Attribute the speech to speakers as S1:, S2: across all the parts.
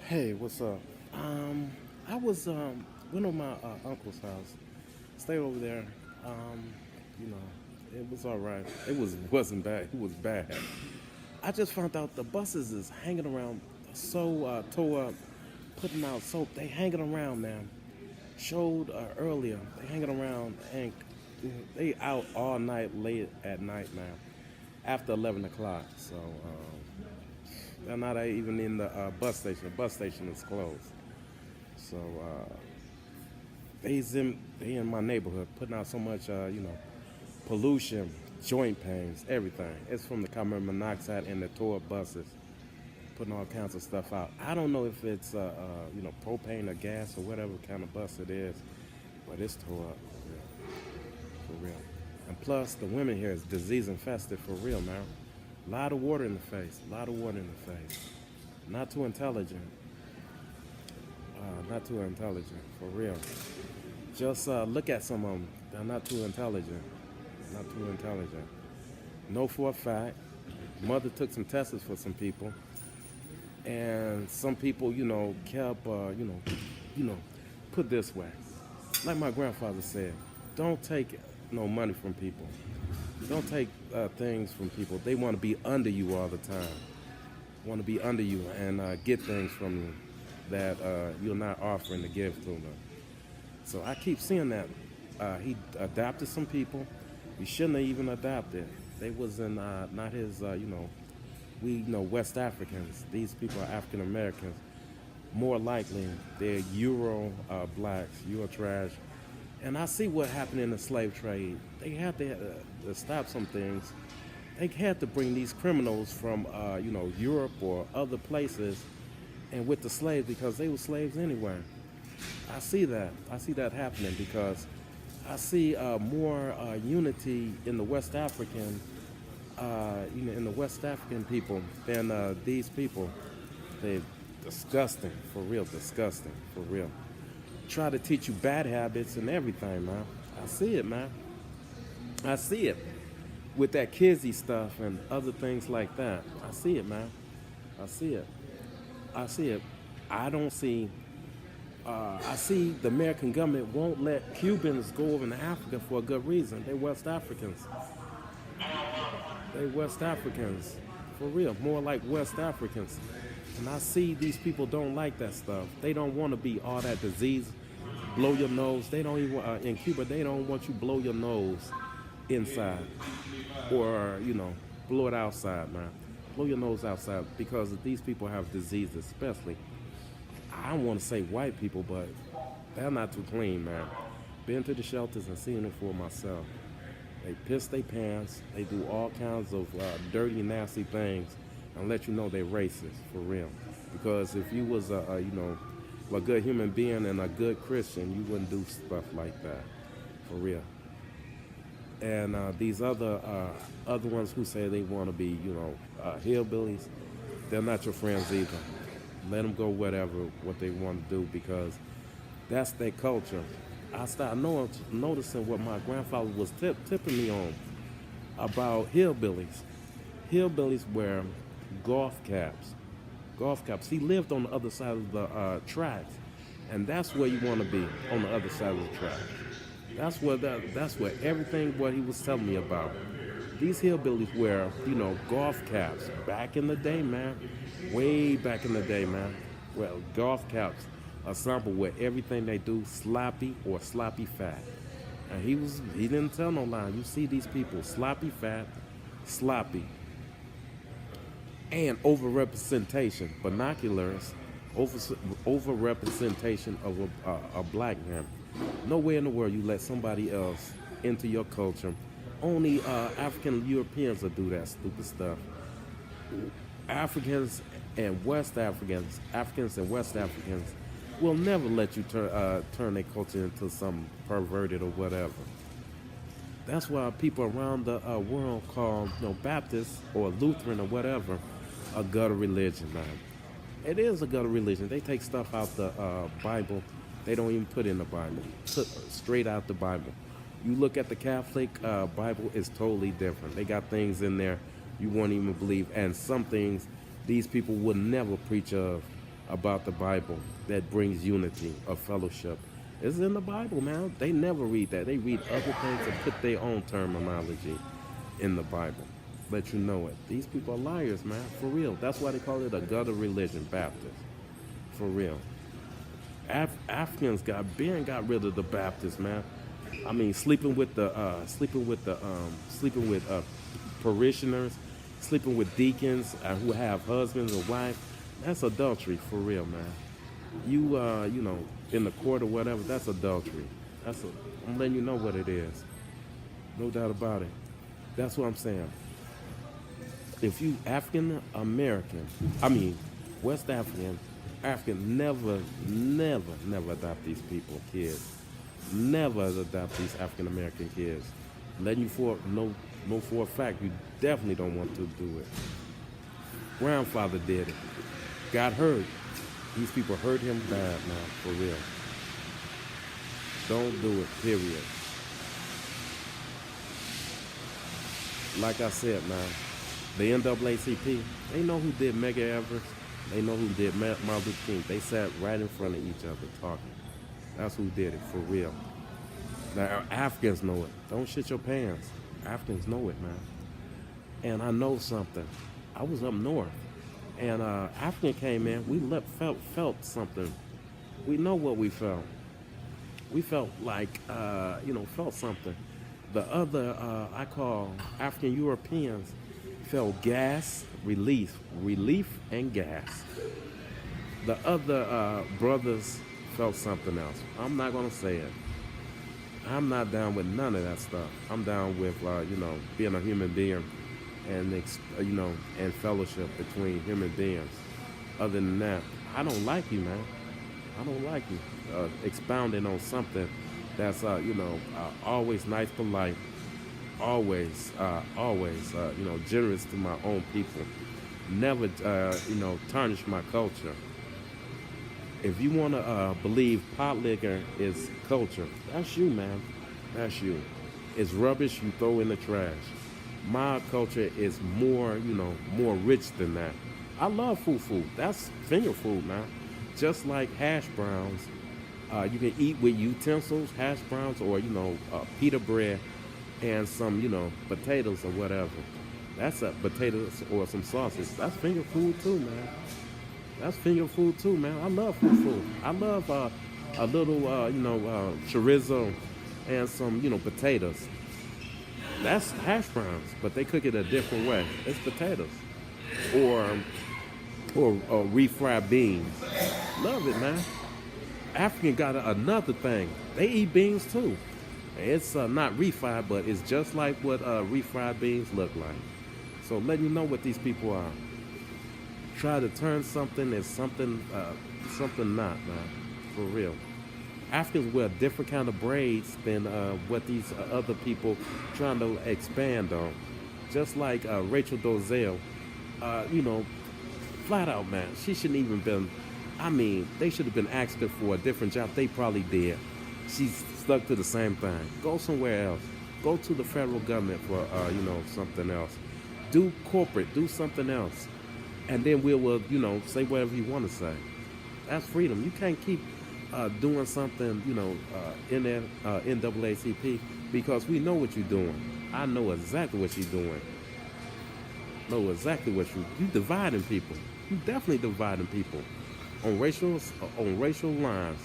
S1: Hey, what's up? Um, I was went to my uncle's house, stayed over there. Um, you know, it was all right. Wasn't bad. It was bad. I just found out the buses is hanging around, so tore up, putting out soap. They hanging around, man. Showed earlier. They hanging around and they out all night, late at night, man. After 11 o'clock. So they're not even in the bus station. The bus station is closed. So they in my neighborhood putting out so much pollution, joint pains, everything. It's from the carbon monoxide and the tore up buses, putting all kinds of stuff out. I don't know if it's propane or gas or whatever kind of bus it is, but it's tore up for real. And plus, the women here is disease infested for real, man. A lot of water in the face, a lot of water in the face. Not too intelligent. Not too intelligent, for real. Just look at some of them. They're not too intelligent. Not too intelligent. Know for a fact. Mother took some tests for some people, and some people, kept, put this way. Like my grandfather said, don't take no money from people. Don't take things from people. They want to be under you all the time. Want to be under you and get things from you that you're not offering to give to them. So I keep seeing that. He adopted some people. He shouldn't have even adopted. They wasn't not his. We West Africans. These people are African Americans. More likely, they're Euro blacks, Euro trash. And I see what happened in the slave trade. They had to stop some things. They had to bring these criminals from, Europe or other places, and with the slaves because they were slaves anyway. I see that. I see that happening because I see more unity in the West African, in the West African people than these people. They're disgusting, for real, disgusting, for real. Try to teach you bad habits and everything, man. I see it, man. I see it with that kidsy stuff and other things like that. I see it, man. I see it. I see it. I don't see. I see the American government won't let Cubans go over to Africa for a good reason. They're West Africans. They West Africans, for real. More like West Africans. And I see these people don't like that stuff. They don't want to be all that disease, blow your nose. They don't even in Cuba. They don't want you blow your nose inside, or blow it outside, man. Blow your nose outside because these people have disease, especially. I don't want to say white people, but they're not too clean, man. Been to the shelters and seen it for myself. They piss their pants. They do all kinds of dirty, nasty things, and let you know they're racist for real. Because if you was a good human being and a good Christian, you wouldn't do stuff like that, for real. And these other ones who say they want to be, hillbillies, they're not your friends either. Let them go what they want to do because that's their culture. I started noticing what my grandfather was tipping me on about hillbillies. Hillbillies wear golf caps. Golf caps. He lived on the other side of the tracks, and that's where you want to be, on the other side of the track. That's where everything what he was telling me about. These hillbillies wear, golf caps. Back in the day, man. Way back in the day, man. Well, golf caps are sample where everything they do sloppy or sloppy fat. And he didn't tell no lie. You see these people sloppy fat, sloppy, and overrepresentation, binoculars, overrepresentation of a black man. Nowhere in the world you let somebody else into your culture. Only African Europeans will do that stupid stuff. Africans and West Africans, Africans and West Africans will never let you turn their culture into some perverted or whatever. That's why people around the world call Baptist or Lutheran or whatever a gutter religion, man. It is a gutter religion. They take stuff out the Bible. They don't even put in the Bible. Straight out the Bible. You look at the Catholic Bible, it's totally different. They got things in there you won't even believe. And some things these people would never preach of about the Bible that brings unity or fellowship. It's in the Bible, man. They never read that. They read other things and put their own terminology in the Bible. Let you know it. These people are liars, man. For real. That's why they call it a gutter religion, Baptist. For real. Africans got rid of the Baptists, man. I mean, sleeping with parishioners, sleeping with deacons who have husbands or wives. That's adultery, for real, man. In the court or whatever, that's adultery. I'm letting you know what it is. No doubt about it. That's what I'm saying. If you African American, West African, never adopt these people, kids. Never adopt these African American kids. Letting you know for a fact, you definitely don't want to do it. Grandfather did it. Got hurt. These people hurt him bad, man, for real. Don't do it, period. Like I said, man, the NAACP, they know who did Medgar Evers. They know who did Martin Luther King. They sat right in front of each other talking. That's who did it, for real. Now, Africans know it. Don't shit your pants. Africans know it, man. And I know something. I was up north, and African came in. We felt something. We know what we felt. We felt like, felt something. The other, I call African Europeans, felt gas, relief and gas. The other brothers felt something else. I'm not gonna say it. I'm not down with none of that stuff. I'm down with, being a human being and, and fellowship between human beings. Other than that, I don't like you, man. I don't like you expounding on something that's, always nice, polite, always, generous to my own people. Never, tarnish my culture. If you want to believe pot liquor is culture, that's you, man. That's you. It's rubbish you throw in the trash. My culture is more rich than that. I love fufu. That's finger food, man. Just like hash browns. You can eat with utensils, hash browns, or, pita bread and some, potatoes or whatever. That's potatoes or some sausage. That's finger food too, man. That's finger food too, man. I love food. I love a little, chorizo and some, potatoes. That's hash browns, but they cook it a different way. It's potatoes or refried beans. Love it, man. African got another thing. They eat beans too. It's not refried, but it's just like what refried beans look like. So letting you know what these people are. Try to turn something as something not, man. For real. Africans wear different kind of braids than what these other people trying to expand on. Just like Rachel Dolezal, flat out, man. She shouldn't even been. They should have been asking her for a different job. They probably did. She's stuck to the same thing. Go somewhere else. Go to the federal government for, something else. Do corporate. Do something else. And then we will, say whatever you want to say. That's freedom. You can't keep doing something, in that NAACP because we know what you're doing. I know exactly what you're doing. Know exactly what you dividing people. You definitely dividing people on racial lines.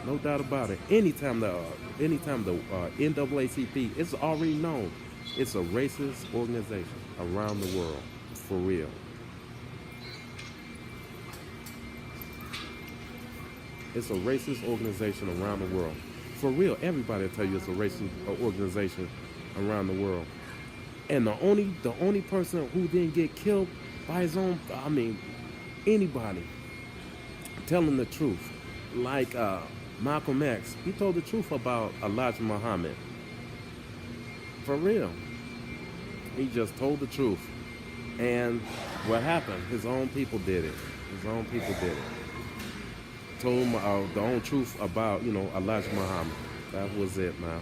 S1: No doubt about it. Anytime the NAACP, it's already known. It's a racist organization around the world, for real. It's a racist organization around the world. For real, everybody will tell you it's a racist organization around the world. And the only person who didn't get killed by his own, anybody telling the truth, like Malcolm X, he told the truth about Elijah Muhammad. For real. He just told the truth. And what happened? His own people did it. Told him the own truth about, Elijah Muhammad. That was it, man.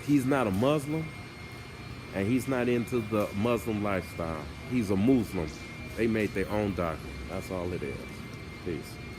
S1: He's not a Muslim, and he's not into the Muslim lifestyle. He's a Muslim. They made their own doctrine. That's all it is. Peace.